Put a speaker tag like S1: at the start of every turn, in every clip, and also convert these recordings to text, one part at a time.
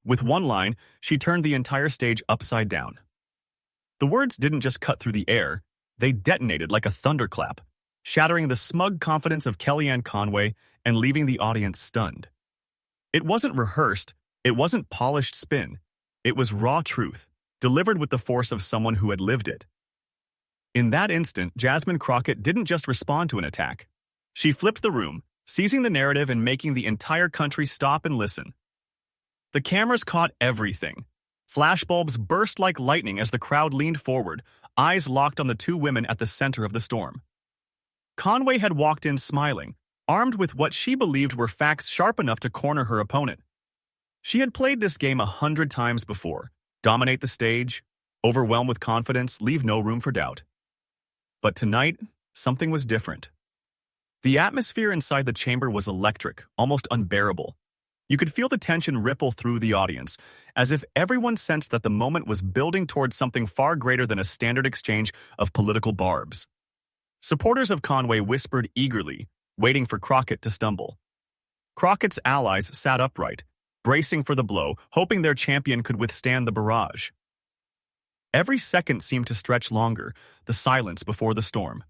S1: With one line, she turned the entire stage upside down. The words didn't just cut through the air, they detonated like a thunderclap, shattering the smug confidence of Kellyanne Conway and leaving the audience stunned. It wasn't rehearsed, it wasn't polished spin, it was raw truth, delivered with the force of someone who had lived it. In that instant, Jasmine Crockett didn't just respond to an attack. She flipped the room, seizing the narrative and making the entire country stop and listen. The cameras caught everything. Flashbulbs burst like lightning as the crowd leaned forward, eyes locked on the two women at the center of the storm. Conway had walked in smiling, armed with what she believed were facts sharp enough to corner her opponent. She had played this game 100 times before. Dominate the stage, overwhelm with confidence, leave no room for doubt. But tonight, something was different. The atmosphere inside the chamber was electric, almost unbearable. You could feel the tension ripple through the audience, as if everyone sensed that the moment was building towards something far greater than a standard exchange of political barbs. Supporters of Conway whispered eagerly, waiting for Crockett to stumble. Crockett's allies sat upright, bracing for the blow, hoping their champion could withstand the barrage. Every second seemed to stretch longer, the silence before the storm.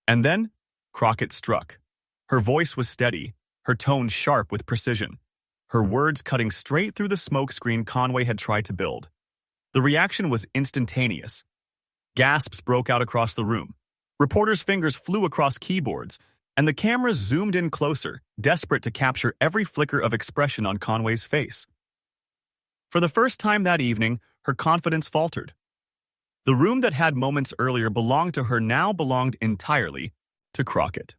S1: And then, Crockett struck. Her voice was steady, her tone sharp with precision, her words cutting straight through the smokescreen Conway had tried to build. The reaction was instantaneous. Gasps broke out across the room. Reporters' fingers flew across keyboards, and the cameras zoomed in closer, desperate to capture every flicker of expression on Conway's face. For the first time that evening, her confidence faltered. The room that had moments earlier belonged to her now belonged entirely to Crockett.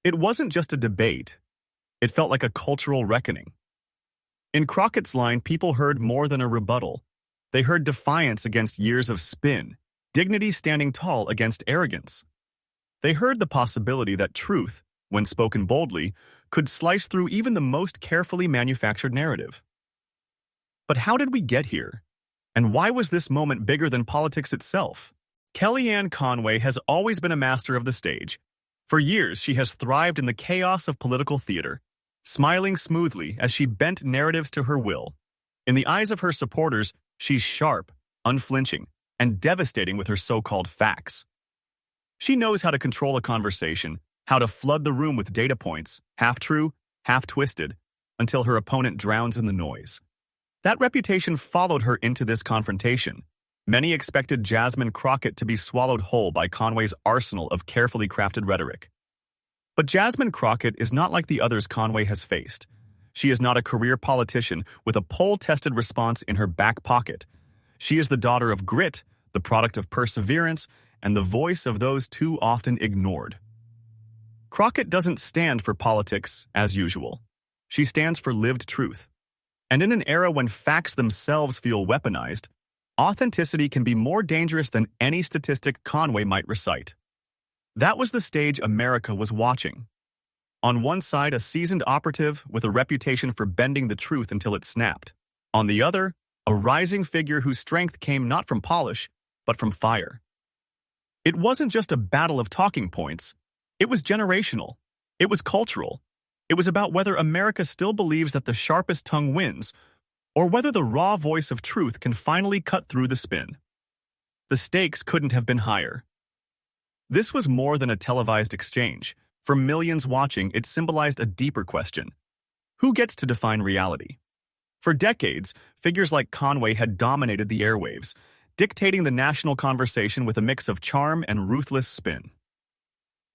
S1: It wasn't just a debate. It felt like a cultural reckoning. In Crockett's line, people heard more than a rebuttal. They heard defiance against years of spin, dignity standing tall against arrogance. They heard the possibility that truth, when spoken boldly, could slice through even the most carefully manufactured narrative. But how did we get here? And why was this moment bigger than politics itself? Kellyanne Conway has always been a master of the stage. For years, she has thrived in the chaos of political theater, smiling smoothly as she bent narratives to her will. In the eyes of her supporters, she's sharp, unflinching, and devastating with her so-called facts. She knows how to control a conversation, how to flood the room with data points, half true, half twisted, until her opponent drowns in the noise. That reputation followed her into this confrontation. Many expected Jasmine Crockett to be swallowed whole by Conway's arsenal of carefully crafted rhetoric. But Jasmine Crockett is not like the others Conway has faced. She is not a career politician with a poll-tested response in her back pocket. She is the daughter of grit, the product of perseverance, and the voice of those too often ignored. Crockett doesn't stand for politics as usual. She stands for lived truth. And in an era when facts themselves feel weaponized, authenticity can be more dangerous than any statistic Conway might recite. That was the stage America was watching. On one side, a seasoned operative with a reputation for bending the truth until it snapped. On the other, a rising figure whose strength came not from polish, but from fire. It wasn't just a battle of talking points. It was generational. It was cultural. It was about whether America still believes that the sharpest tongue wins, or whether the raw voice of truth can finally cut through the spin. The stakes couldn't have been higher. This was more than a televised exchange. For millions watching, it symbolized a deeper question. Who gets to define reality? For decades, figures like Conway had dominated the airwaves, dictating the national conversation with a mix of charm and ruthless spin.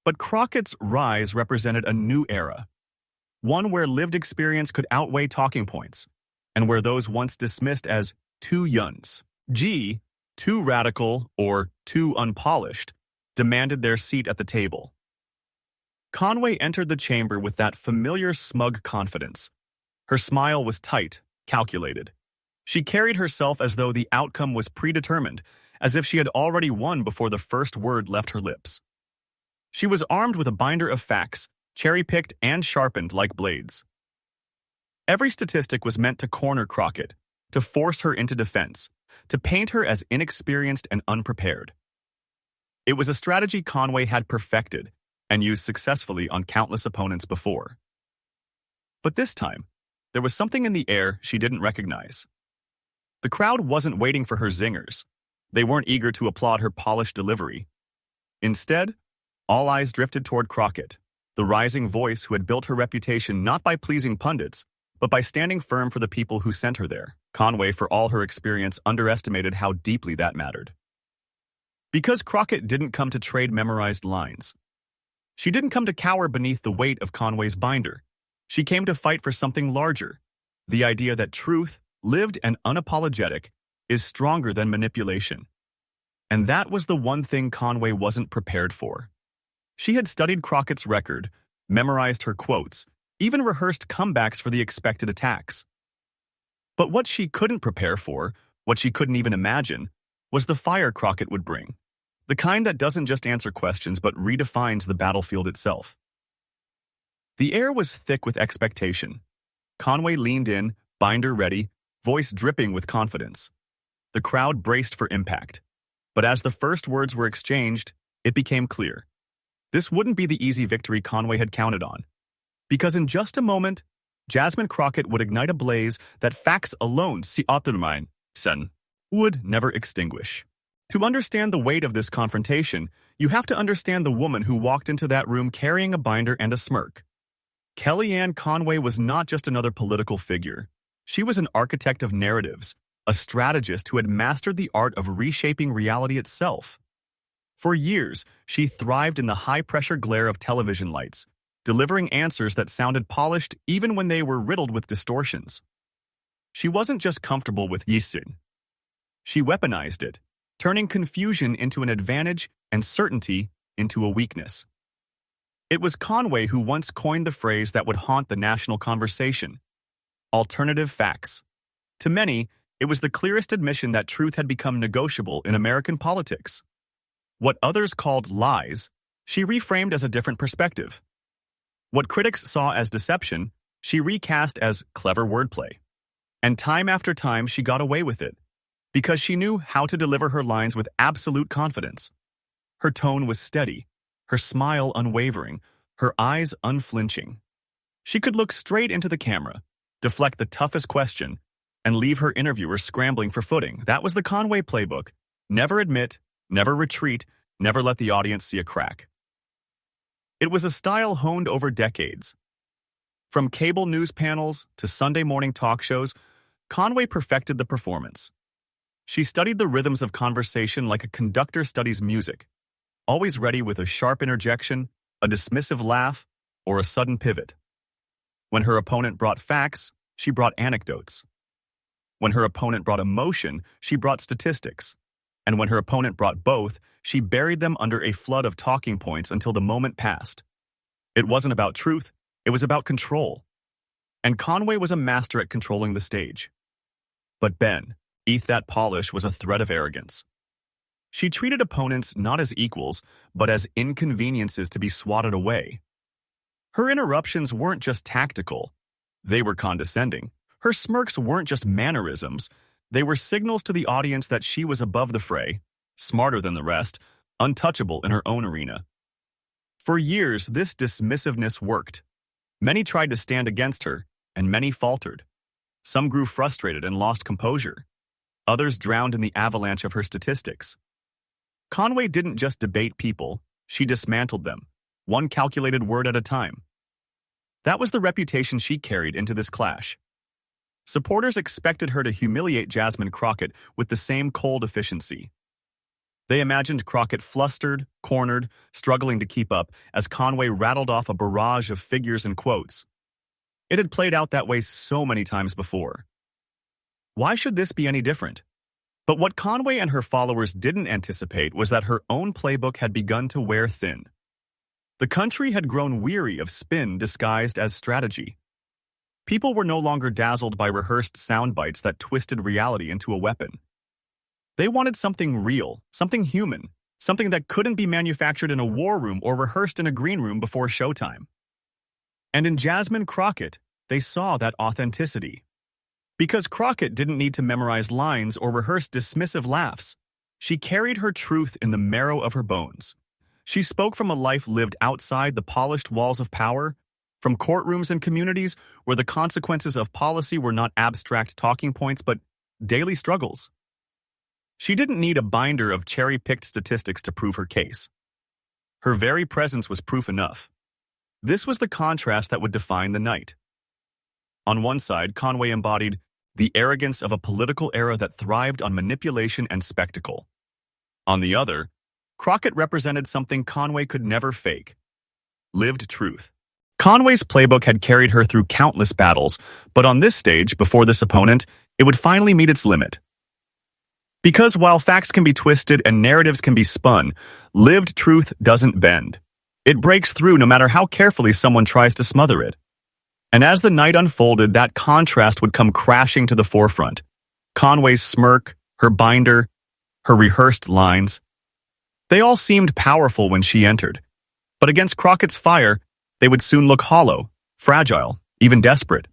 S1: But Crockett's rise represented a new era, one where lived experience could outweigh talking points, and where those once dismissed as too yuns, too radical, or too unpolished, demanded their seat at the table. Conway entered the chamber with that familiar smug confidence. Her smile was tight, calculated. She carried herself as though the outcome was predetermined, as if she had already won before the first word left her lips. She was armed with a binder of facts, cherry-picked and sharpened like blades. Every statistic was meant to corner Crockett, to force her into defense, to paint her as inexperienced and unprepared. It was a strategy Conway had perfected and used successfully on countless opponents before. But this time, there was something in the air she didn't recognize. The crowd wasn't waiting for her zingers. They weren't eager to applaud her polished delivery. Instead, all eyes drifted toward Crockett, the rising voice who had built her reputation not by pleasing pundits, but by standing firm for the people who sent her there. Conway, for all her experience, underestimated how deeply that mattered. Because Crockett didn't come to trade memorized lines. She didn't come to cower beneath the weight of Conway's binder. She came to fight for something larger, the idea that truth, lived and unapologetic, is stronger than manipulation. And that was the one thing Conway wasn't prepared for. She had studied Crockett's record, memorized her quotes, even rehearsed comebacks for the expected attacks. But what she couldn't prepare for, what she couldn't even imagine, was the fire Crockett would bring, the kind that doesn't just answer questions but redefines the battlefield itself. The air was thick with expectation. Conway leaned in, binder ready, voice dripping with confidence. The crowd braced for impact. But as the first words were exchanged, it became clear. This wouldn't be the easy victory Conway had counted on. Because in just a moment, Jasmine Crockett would ignite a blaze that facts alone would never extinguish. To understand the weight of this confrontation, you have to understand the woman who walked into that room carrying a binder and a smirk. Kellyanne Conway was not just another political figure. She was an architect of narratives, a strategist who had mastered the art of reshaping reality itself. For years, she thrived in the high-pressure glare of television lights, delivering answers that sounded polished even when they were riddled with distortions. She wasn't just comfortable with yisin. She weaponized it, turning confusion into an advantage and certainty into a weakness. It was Conway who once coined the phrase that would haunt the national conversation: alternative facts. To many, it was the clearest admission that truth had become negotiable in American politics. What others called lies, she reframed as a different perspective. What critics saw as deception, she recast as clever wordplay. And time after time, she got away with it, because she knew how to deliver her lines with absolute confidence. Her tone was steady, her smile unwavering, her eyes unflinching. She could look straight into the camera, deflect the toughest question, and leave her interviewer scrambling for footing. That was the Conway playbook. Never admit, never retreat, never let the audience see a crack. It was a style honed over decades. From cable news panels to Sunday morning talk shows, Conway perfected the performance. She studied the rhythms of conversation like a conductor studies music, always ready with a sharp interjection, a dismissive laugh, or a sudden pivot. When her opponent brought facts, she brought anecdotes. When her opponent brought emotion, she brought statistics. And when her opponent brought both, she buried them under a flood of talking points until the moment passed. It wasn't about truth, it was about control. And Conway was a master at controlling the stage. But beneath that polish was a thread of arrogance. She treated opponents not as equals, but as inconveniences to be swatted away. Her interruptions weren't just tactical, they were condescending. Her smirks weren't just mannerisms, they were signals to the audience that she was above the fray, smarter than the rest, untouchable in her own arena. For years, this dismissiveness worked. Many tried to stand against her, and many faltered. Some grew frustrated and lost composure. Others drowned in the avalanche of her statistics. Conway didn't just debate people, she dismantled them, one calculated word at a time. That was the reputation she carried into this clash. Supporters expected her to humiliate Jasmine Crockett with the same cold efficiency. They imagined Crockett flustered, cornered, struggling to keep up as Conway rattled off a barrage of figures and quotes. It had played out that way so many times before. Why should this be any different? But what Conway and her followers didn't anticipate was that her own playbook had begun to wear thin. The country had grown weary of spin disguised as strategy. People were no longer dazzled by rehearsed sound bites that twisted reality into a weapon. They wanted something real, something human, something that couldn't be manufactured in a war room or rehearsed in a green room before showtime. And in Jasmine Crockett, they saw that authenticity. Because Crockett didn't need to memorize lines or rehearse dismissive laughs, she carried her truth in the marrow of her bones. She spoke from a life lived outside the polished walls of power, from courtrooms and communities where the consequences of policy were not abstract talking points but daily struggles. She didn't need a binder of cherry-picked statistics to prove her case. Her very presence was proof enough. This was the contrast that would define the night. On one side, Conway embodied the arrogance of a political era that thrived on manipulation and spectacle. On the other, Crockett represented something Conway could never fake: lived truth. Conway's playbook had carried her through countless battles, but on this stage, before this opponent, it would finally meet its limit. Because while facts can be twisted and narratives can be spun, lived truth doesn't bend. It breaks through no matter how carefully someone tries to smother it. And as the night unfolded, that contrast would come crashing to the forefront. Conway's smirk, her binder, her rehearsed lines. They all seemed powerful when she entered. But against Crockett's fire, they would soon look hollow, fragile, even desperate.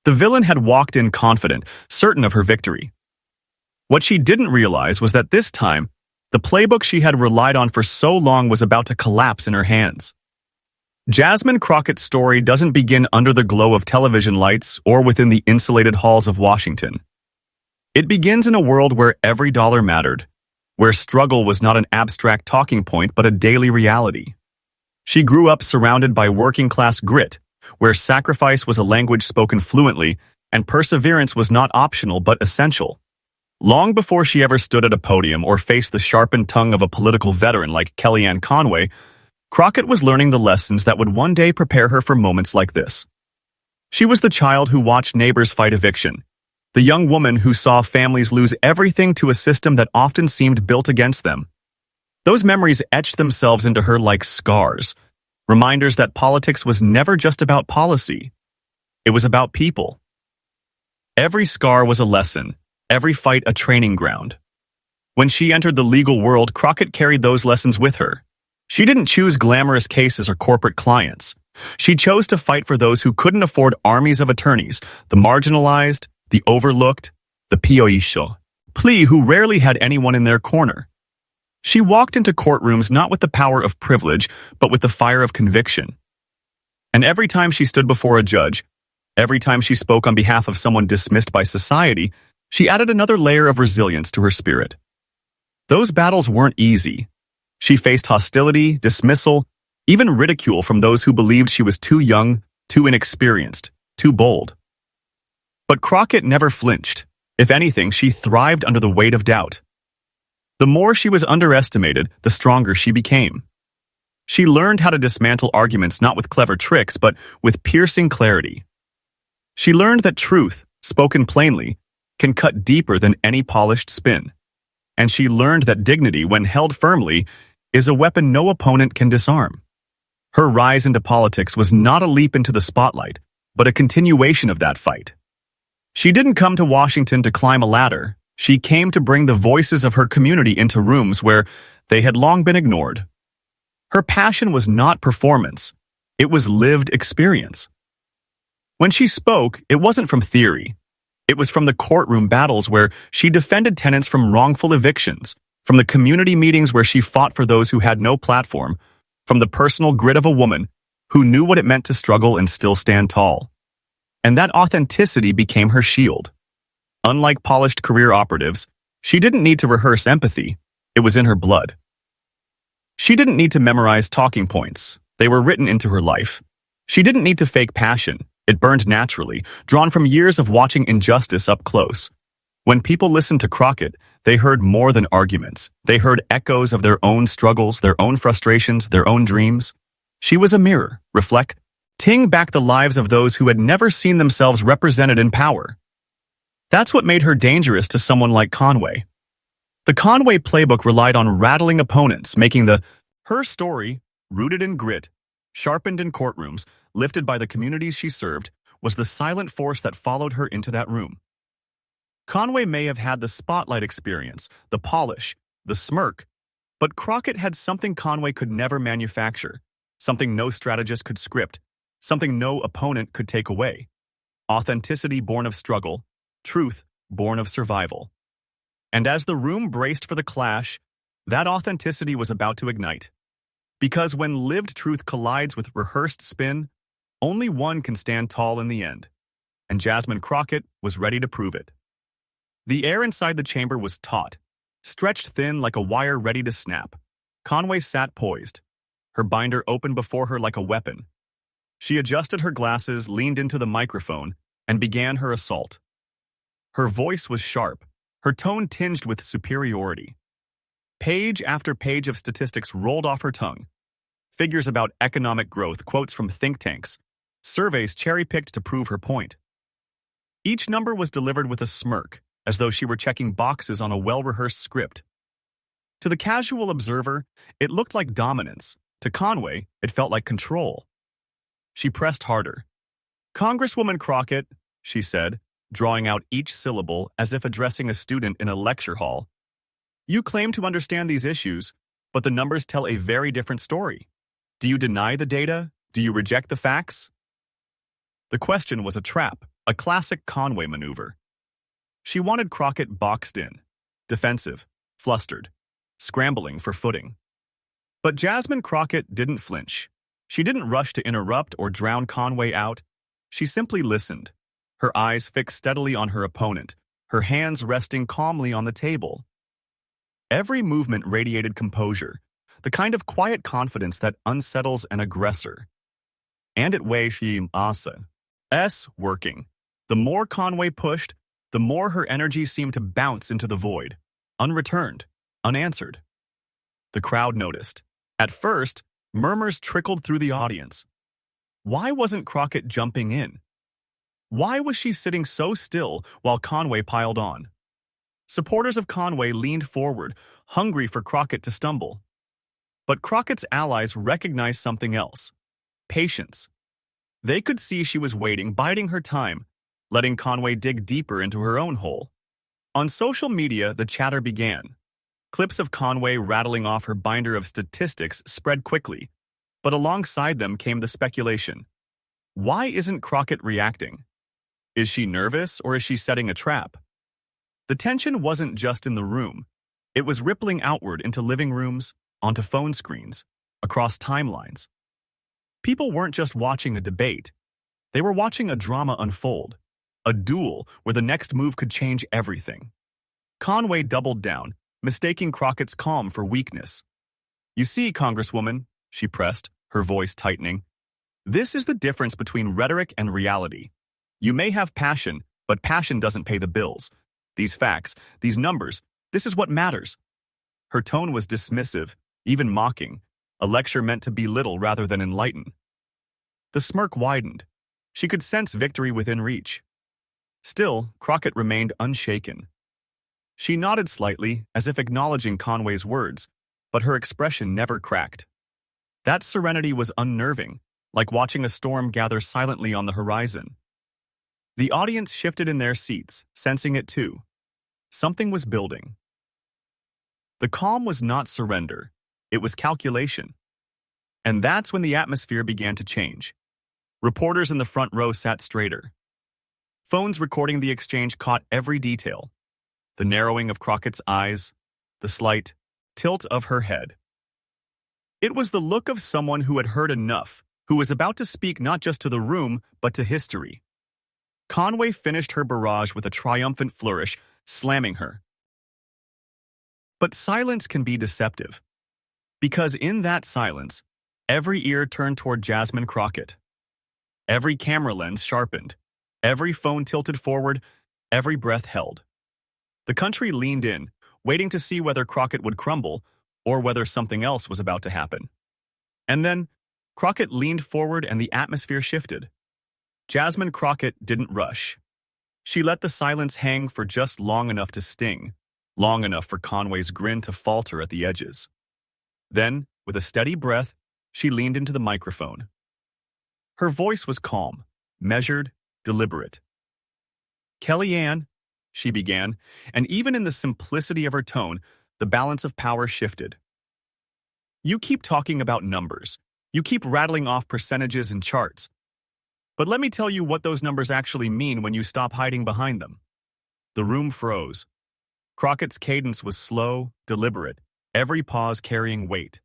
S1: The villain had walked in confident, certain of her victory. What she didn't realize was that this time, the playbook she had relied on for so long was about to collapse in her hands. Jasmine Crockett's story doesn't begin under the glow of television lights or within the insulated halls of Washington. It begins in a world where every dollar mattered, where struggle was not an abstract talking point but a daily reality. She grew up surrounded by working-class grit, where sacrifice was a language spoken fluently and perseverance was not optional but essential. Long before she ever stood at a podium or faced the sharpened tongue of a political veteran like Kellyanne Conway, Crockett was learning the lessons that would one day prepare her for moments like this. She was the child who watched neighbors fight eviction, the young woman who saw families lose everything to a system that often seemed built against them. Those memories etched themselves into her like scars, reminders that politics was never just about policy. It was about people. Every scar was a lesson, every fight a training ground. When she entered the legal world, Crockett carried those lessons with her. She didn't choose glamorous cases or corporate clients. She chose to fight for those who couldn't afford armies of attorneys, the marginalized, the overlooked, the pioisho, plea who rarely had anyone in their corner. She walked into courtrooms not with the power of privilege, but with the fire of conviction. And every time she stood before a judge, every time she spoke on behalf of someone dismissed by society, she added another layer of resilience to her spirit. Those battles weren't easy. She faced hostility, dismissal, even ridicule from those who believed she was too young, too inexperienced, too bold. But Crockett never flinched. If anything, she thrived under the weight of doubt. The more she was underestimated, the stronger she became. She learned how to dismantle arguments not with clever tricks, but with piercing clarity. She learned that truth, spoken plainly, can cut deeper than any polished spin. And she learned that dignity, when held firmly, is a weapon no opponent can disarm. Her rise into politics was not a leap into the spotlight, but a continuation of that fight. She didn't come to Washington to climb a ladder. She came to bring the voices of her community into rooms where they had long been ignored. Her passion was not performance. It was lived experience. When she spoke, it wasn't from theory. It was from the courtroom battles where she defended tenants from wrongful evictions, from the community meetings where she fought for those who had no platform, from the personal grit of a woman who knew what it meant to struggle and still stand tall. And that authenticity became her shield. Unlike polished career operatives, she didn't need to rehearse empathy. It was in her blood. She didn't need to memorize talking points. They were written into her life. She didn't need to fake passion. It burned naturally, drawn from years of watching injustice up close. When people listened to Crockett, they heard more than arguments. They heard echoes of their own struggles, their own frustrations, their own dreams. She was a mirror, reflecting back the lives of those who had never seen themselves represented in power. That's what made her dangerous to someone like Conway. The Conway playbook relied on rattling opponents, making her story, rooted in grit, sharpened in courtrooms, lifted by the communities she served, was the silent force that followed her into that room. Conway may have had the spotlight experience, the polish, the smirk, but Crockett had something Conway could never manufacture, something no strategist could script, something no opponent could take away. Authenticity born of struggle, truth born of survival. And as the room braced for the clash, that authenticity was about to ignite. Because when lived truth collides with rehearsed spin, only one can stand tall in the end. And Jasmine Crockett was ready to prove it. The air inside the chamber was taut, stretched thin like a wire ready to snap. Conway sat poised, her binder open before her like a weapon. She adjusted her glasses, leaned into the microphone, and began her assault. Her voice was sharp, her tone tinged with superiority. Page after page of statistics rolled off her tongue. Figures about economic growth, quotes from think tanks, surveys cherry-picked to prove her point. Each number was delivered with a smirk, as though she were checking boxes on a well-rehearsed script. To the casual observer, it looked like dominance. To Conway, it felt like control. She pressed harder. "Congresswoman Crockett," she said, drawing out each syllable as if addressing a student in a lecture hall. "You claim to understand these issues, but the numbers tell a very different story. Do you deny the data? Do you reject the facts?" The question was a trap, a classic Conway maneuver. She wanted Crockett boxed in, defensive, flustered, scrambling for footing. But Jasmine Crockett didn't flinch. She didn't rush to interrupt or drown Conway out. She simply listened, her eyes fixed steadily on her opponent, her hands resting calmly on the table. Every movement radiated composure, the kind of quiet confidence that unsettles an aggressor. And it way she S working. The more Conway pushed, the more her energy seemed to bounce into the void, unreturned, unanswered. The crowd noticed. At first, murmurs trickled through the audience. Why wasn't Crockett jumping in? Why was she sitting so still while Conway piled on? Supporters of Conway leaned forward, hungry for Crockett to stumble. But Crockett's allies recognized something else: patience. They could see she was waiting, biding her time, letting Conway dig deeper into her own hole. On social media, the chatter began. Clips of Conway rattling off her binder of statistics spread quickly, but alongside them came the speculation. Why isn't Crockett reacting? Is she nervous, or is she setting a trap? The tension wasn't just in the room. It was rippling outward into living rooms, onto phone screens, across timelines. People weren't just watching a debate. They were watching a drama unfold, a duel where the next move could change everything. Conway doubled down, mistaking Crockett's calm for weakness. "You see, Congresswoman," she pressed, her voice tightening, "this is the difference between rhetoric and reality. You may have passion, but passion doesn't pay the bills. These facts, these numbers, this is what matters." Her tone was dismissive, even mocking, a lecture meant to belittle rather than enlighten. The smirk widened. She could sense victory within reach. Still, Crockett remained unshaken. She nodded slightly, as if acknowledging Conway's words, but her expression never cracked. That serenity was unnerving, like watching a storm gather silently on the horizon. The audience shifted in their seats, sensing it too. Something was building. The calm was not surrender. It was calculation. And that's when the atmosphere began to change. Reporters in the front row sat straighter. Phones recording the exchange caught every detail. The narrowing of Crockett's eyes, the slight tilt of her head. It was the look of someone who had heard enough, who was about to speak not just to the room, but to history. Conway finished her barrage with a triumphant flourish, slamming her. But silence can be deceptive. Because in that silence, every ear turned toward Jasmine Crockett. Every camera lens sharpened, every phone tilted forward, every breath held. The country leaned in, waiting to see whether Crockett would crumble or whether something else was about to happen. And then, Crockett leaned forward and the atmosphere shifted. Jasmine Crockett didn't rush. She let the silence hang for just long enough to sting, long enough for Conway's grin to falter at the edges. Then, with a steady breath, she leaned into the microphone. Her voice was calm, measured, deliberate. "Kellyanne," she began, and even in the simplicity of her tone, the balance of power shifted. "You keep talking about numbers. You keep rattling off percentages and charts. But let me tell you what those numbers actually mean when you stop hiding behind them." The room froze. Crockett's cadence was slow, deliberate, every pause carrying weight.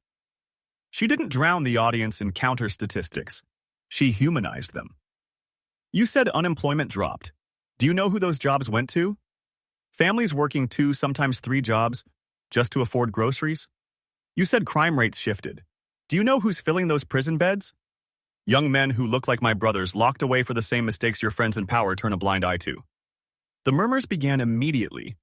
S1: She didn't drown the audience in counter statistics. She humanized them. "You said unemployment dropped. Do you know who those jobs went to?" Families working 2, sometimes 3 jobs just to afford groceries? You said crime rates shifted. Do you know who's filling those prison beds? Young men who look like my brothers locked away for the same mistakes your friends in power turn a blind eye to. The murmurs began immediately.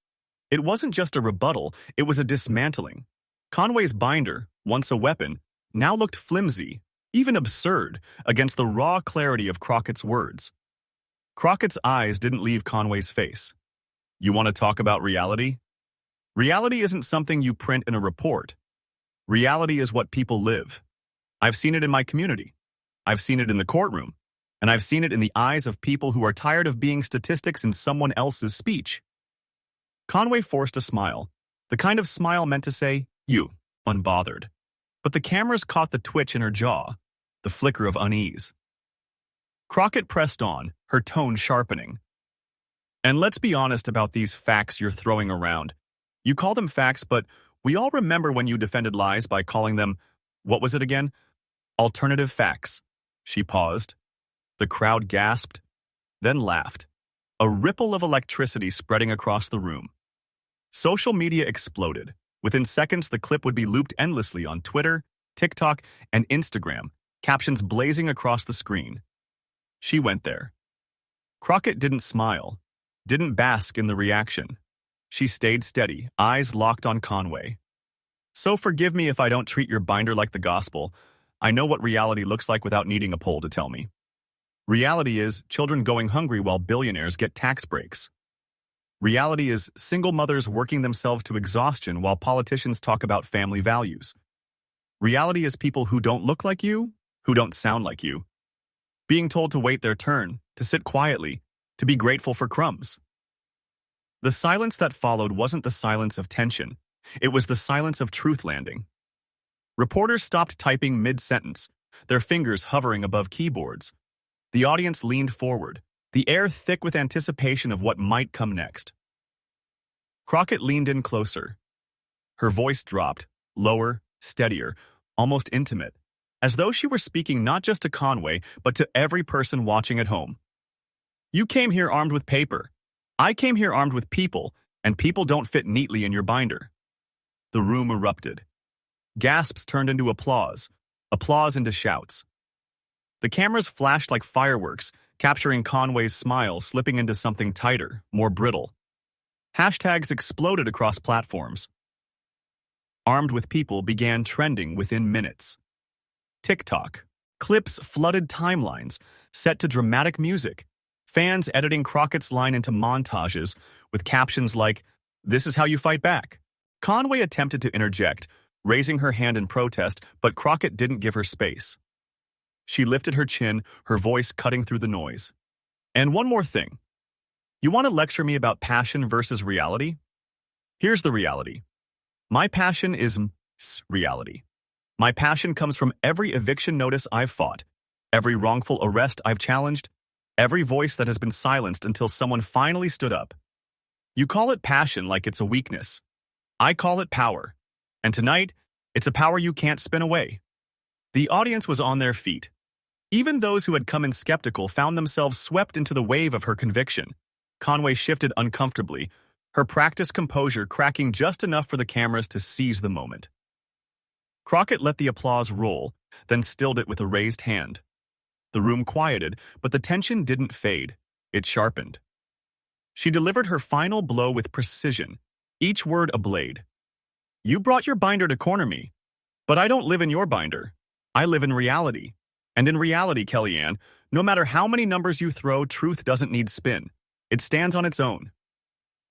S1: It wasn't just a rebuttal, it was a dismantling. Conway's binder, once a weapon, now looked flimsy, even absurd, against the raw clarity of Crockett's words. Crockett's eyes didn't leave Conway's face. You want to talk about reality? Reality isn't something you print in a report. Reality is what people live. I've seen it in my community. I've seen it in the courtroom. And I've seen it in the eyes of people who are tired of being statistics in someone else's speech. Conway forced a smile, the kind of smile meant to say, you, unbothered. But the cameras caught the twitch in her jaw, the flicker of unease. Crockett pressed on, her tone sharpening. And let's be honest about these facts you're throwing around. You call them facts, but we all remember when you defended lies by calling them, what was it again? Alternative facts. She paused. The crowd gasped, then laughed, a ripple of electricity spreading across the room. Social media exploded. Within seconds, the clip would be looped endlessly on Twitter, TikTok, and Instagram, captions blazing across the screen. She went there. Crockett didn't smile, didn't bask in the reaction. She stayed steady, eyes locked on Conway. So forgive me if I don't treat your binder like the gospel. I know what reality looks like without needing a poll to tell me. Reality is children going hungry while billionaires get tax breaks. Reality is single mothers working themselves to exhaustion while politicians talk about family values. Reality is people who don't look like you, who don't sound like you, being told to wait their turn, to sit quietly, to be grateful for crumbs. The silence that followed wasn't the silence of tension. It was the silence of truth landing. Reporters stopped typing mid-sentence, their fingers hovering above keyboards. The audience leaned forward, the air thick with anticipation of what might come next. Crockett leaned in closer. Her voice dropped, lower, steadier, almost intimate, as though she were speaking not just to Conway, but to every person watching at home. You came here armed with paper. I came here armed with people, and people don't fit neatly in your binder. The room erupted. Gasps turned into applause, applause into shouts. The cameras flashed like fireworks, capturing Conway's smile slipping into something tighter, more brittle. Hashtags exploded across platforms. Armed with people began trending within minutes. TikTok. Clips flooded timelines, set to dramatic music. Fans editing Crockett's line into montages with captions like, "This is how you fight back." Conway attempted to interject, raising her hand in protest, but Crockett didn't give her space. She lifted her chin, her voice cutting through the noise. And one more thing. You want to lecture me about passion versus reality? Here's the reality. My passion is reality. My passion comes from every eviction notice I've fought, every wrongful arrest I've challenged, every voice that has been silenced until someone finally stood up. You call it passion like it's a weakness. I call it power. And tonight, it's a power you can't spin away. The audience was on their feet. Even those who had come in skeptical found themselves swept into the wave of her conviction. Conway shifted uncomfortably, her practiced composure cracking just enough for the cameras to seize the moment. Crockett let the applause roll, then stilled it with a raised hand. The room quieted, but the tension didn't fade. It sharpened. She delivered her final blow with precision, each word a blade. You brought your binder to corner me, but I don't live in your binder. I live in reality. And in reality, Kellyanne, no matter how many numbers you throw, truth doesn't need spin. It stands on its own.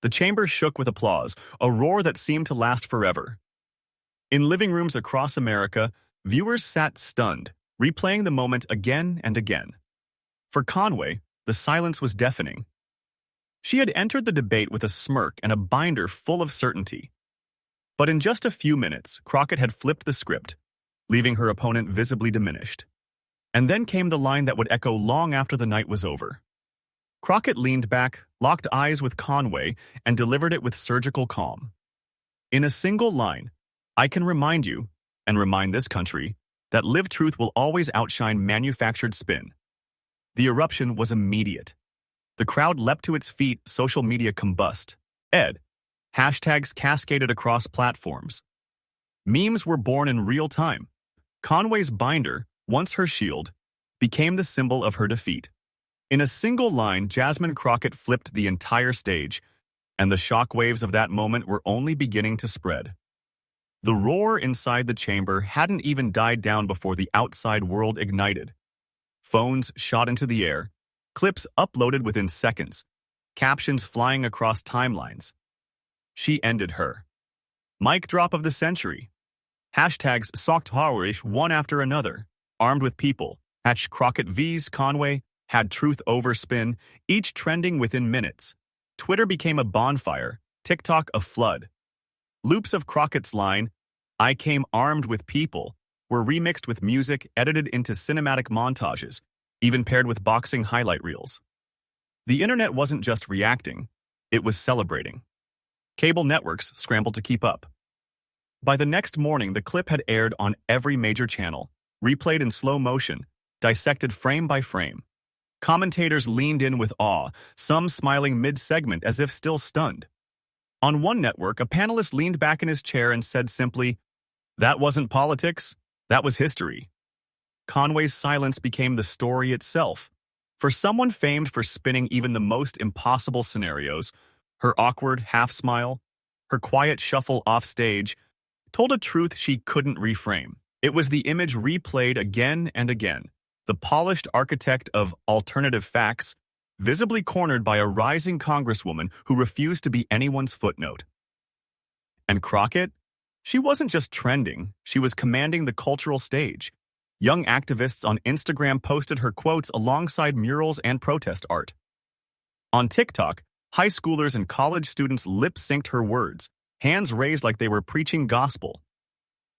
S1: The chamber shook with applause, a roar that seemed to last forever. In living rooms across America, viewers sat stunned, replaying the moment again and again. For Conway, the silence was deafening. She had entered the debate with a smirk and a binder full of certainty. But in just a few minutes, Crockett had flipped the script, leaving her opponent visibly diminished. And then came the line that would echo long after the night was over. Crockett leaned back, locked eyes with Conway, and delivered it with surgical calm. In a single line, I can remind you, and remind this country, that lived truth will always outshine manufactured spin. The eruption was immediate. The crowd leapt to its feet, social media combust. Ed. Hashtags cascaded across platforms. Memes were born in real time. Conway's binder, once her shield, became the symbol of her defeat. In a single line, Jasmine Crockett flipped the entire stage, and the shockwaves of that moment were only beginning to spread. The roar inside the chamber hadn't even died down before the outside world ignited. Phones shot into the air, clips uploaded within seconds, captions flying across timelines. She ended her. Mic drop of the century. Hashtags socked Howarish one after another, armed with people. #Crockett vs. Conway had truth over spin, each trending within minutes. Twitter became a bonfire, TikTok a flood. Loops of Crockett's line, "I came armed with people," were remixed with music edited into cinematic montages, even paired with boxing highlight reels. The internet wasn't just reacting, it was celebrating. Cable networks scrambled to keep up. By the next morning, the clip had aired on every major channel, replayed in slow motion, dissected frame by frame. Commentators leaned in with awe, some smiling mid-segment as if still stunned. On one network, a panelist leaned back in his chair and said simply, "That wasn't politics, that was history." Conway's silence became the story itself. For someone famed for spinning even the most impossible scenarios, her awkward half-smile, her quiet shuffle off-stage, told a truth she couldn't reframe. It was the image replayed again and again, the polished architect of alternative facts, visibly cornered by a rising congresswoman who refused to be anyone's footnote. And Crockett? She wasn't just trending, she was commanding the cultural stage. Young activists on Instagram posted her quotes alongside murals and protest art. On TikTok, high schoolers and college students lip-synced her words, hands raised like they were preaching gospel.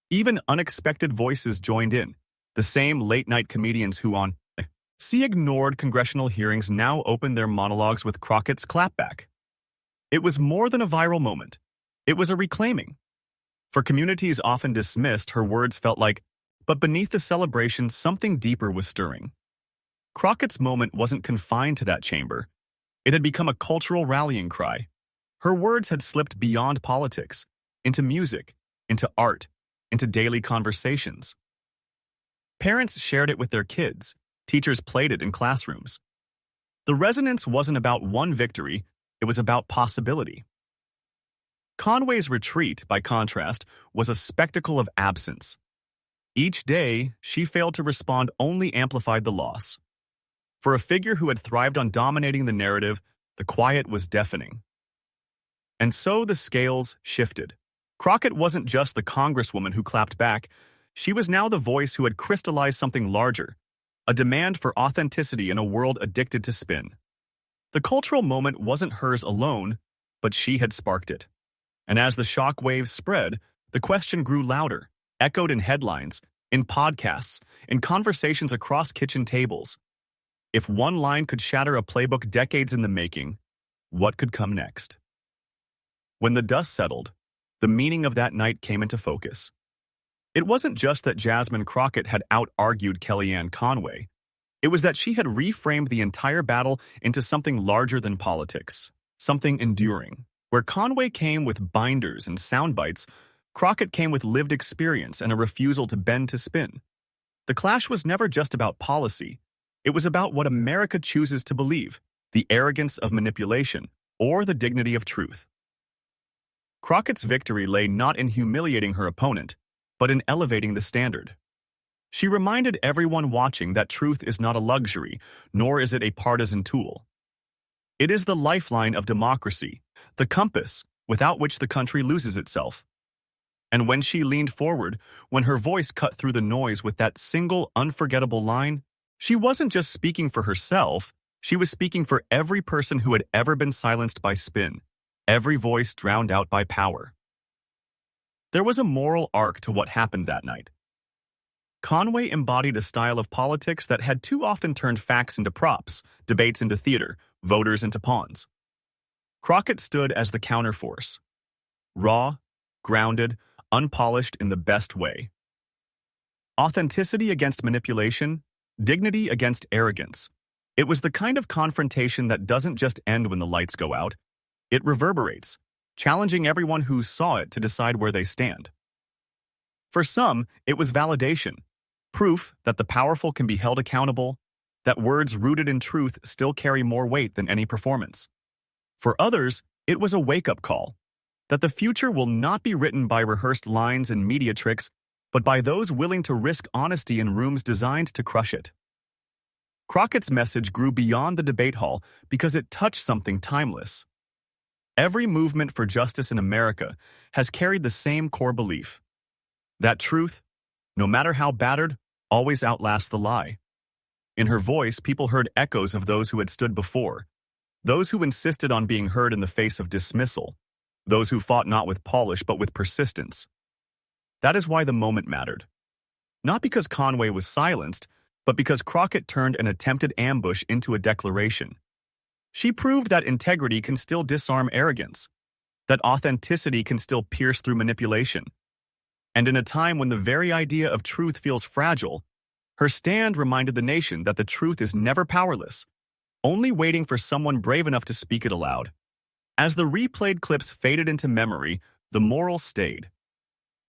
S1: Even unexpected voices joined in. The same late-night comedians who on ignored congressional hearings now opened their monologues with Crockett's clapback. It was more than a viral moment. It was a reclaiming. For communities often dismissed, her words felt like, but beneath the celebration, something deeper was stirring. Crockett's moment wasn't confined to that chamber. It had become a cultural rallying cry. Her words had slipped beyond politics, into music, into art, into daily conversations. Parents shared it with their kids. Teachers played it in classrooms. The resonance wasn't about one victory, it was about possibility. Conway's retreat, by contrast, was a spectacle of absence. Each day, she failed to respond only amplified the loss. For a figure who had thrived on dominating the narrative, the quiet was deafening. And so the scales shifted. Crockett wasn't just the congresswoman who clapped back. She was now the voice who had crystallized something larger, a demand for authenticity in a world addicted to spin. The cultural moment wasn't hers alone, but she had sparked it. And as the shock waves spread, the question grew louder, echoed in headlines, in podcasts, in conversations across kitchen tables. If one line could shatter a playbook decades in the making, what could come next? When the dust settled, the meaning of that night came into focus. It wasn't just that Jasmine Crockett had out-argued Kellyanne Conway. It was that she had reframed the entire battle into something larger than politics, something enduring. Where Conway came with binders and sound bites, Crockett came with lived experience and a refusal to bend to spin. The clash was never just about policy. It was about what America chooses to believe, the arrogance of manipulation, or the dignity of truth. Crockett's victory lay not in humiliating her opponent, but in elevating the standard. She reminded everyone watching that truth is not a luxury, nor is it a partisan tool. It is the lifeline of democracy, the compass without which the country loses itself. And when she leaned forward, when her voice cut through the noise with that single unforgettable line, she wasn't just speaking for herself, she was speaking for every person who had ever been silenced by spin, every voice drowned out by power. There was a moral arc to what happened that night. Conway embodied a style of politics that had too often turned facts into props, debates into theater, voters into pawns. Crockett stood as the counterforce. Raw, grounded, unpolished in the best way. Authenticity against manipulation, dignity against arrogance. It was the kind of confrontation that doesn't just end when the lights go out. It reverberates, challenging everyone who saw it to decide where they stand. For some, it was validation, proof that the powerful can be held accountable, that words rooted in truth still carry more weight than any performance. For others, it was a wake-up call, that the future will not be written by rehearsed lines and media tricks, but by those willing to risk honesty in rooms designed to crush it. Crockett's message grew beyond the debate hall because it touched something timeless. Every movement for justice in America has carried the same core belief: that truth, no matter how battered, always outlasts the lie. In her voice, people heard echoes of those who had stood before, those who insisted on being heard in the face of dismissal, those who fought not with polish but with persistence. That is why the moment mattered. Not because Conway was silenced, but because Crockett turned an attempted ambush into a declaration. She proved that integrity can still disarm arrogance, that authenticity can still pierce through manipulation. And in a time when the very idea of truth feels fragile, her stand reminded the nation that the truth is never powerless, only waiting for someone brave enough to speak it aloud. As the replayed clips faded into memory, the moral stayed.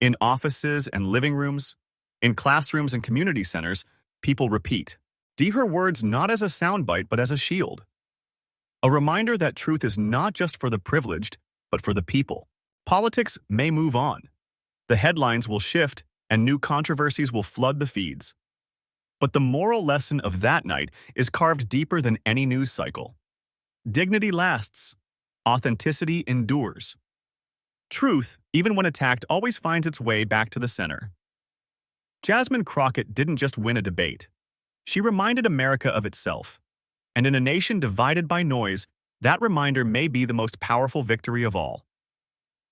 S1: In offices and living rooms, in classrooms and community centers, people repeat her words not as a soundbite but as a shield. A reminder that truth is not just for the privileged, but for the people. Politics may move on. The headlines will shift, and new controversies will flood the feeds. But the moral lesson of that night is carved deeper than any news cycle. Dignity lasts. Authenticity endures. Truth, even when attacked, always finds its way back to the center. Jasmine Crockett didn't just win a debate. She reminded America of itself. And in a nation divided by noise, that reminder may be the most powerful victory of all.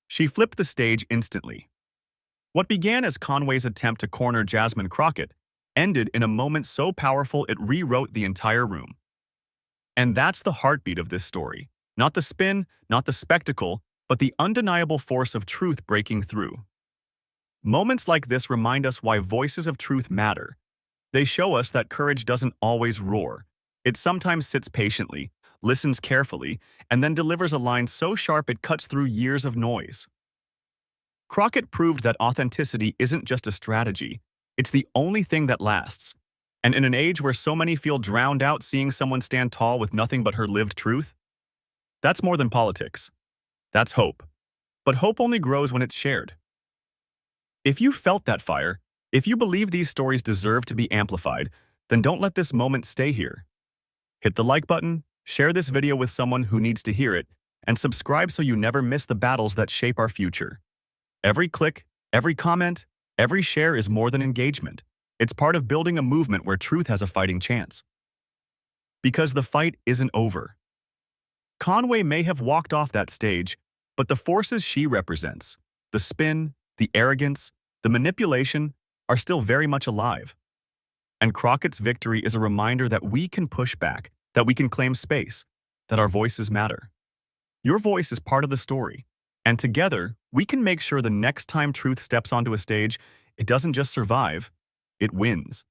S1: She flipped the stage instantly. What began as Conway's attempt to corner Jasmine Crockett ended in a moment so powerful it rewrote the entire room. And that's the heartbeat of this story. Not the spin, not the spectacle, but the undeniable force of truth breaking through. Moments like this remind us why voices of truth matter. They show us that courage doesn't always roar. It sometimes sits patiently, listens carefully, and then delivers a line so sharp it cuts through years of noise. Crockett proved that authenticity isn't just a strategy, it's the only thing that lasts. And in an age where so many feel drowned out seeing someone stand tall with nothing but her lived truth, that's more than politics. That's hope. But hope only grows when it's shared. If you felt that fire, if you believe these stories deserve to be amplified, then don't let this moment stay here. Hit the like button, share this video with someone who needs to hear it, and subscribe so you never miss the battles that shape our future. Every click, every comment, every share is more than engagement. It's part of building a movement where truth has a fighting chance. Because the fight isn't over. Conway may have walked off that stage, but the forces she represents, the spin, the arrogance, the manipulation, are still very much alive. And Crockett's victory is a reminder that we can push back, that we can claim space, that our voices matter. Your voice is part of the story, and together, we can make sure the next time truth steps onto a stage, it doesn't just survive, it wins.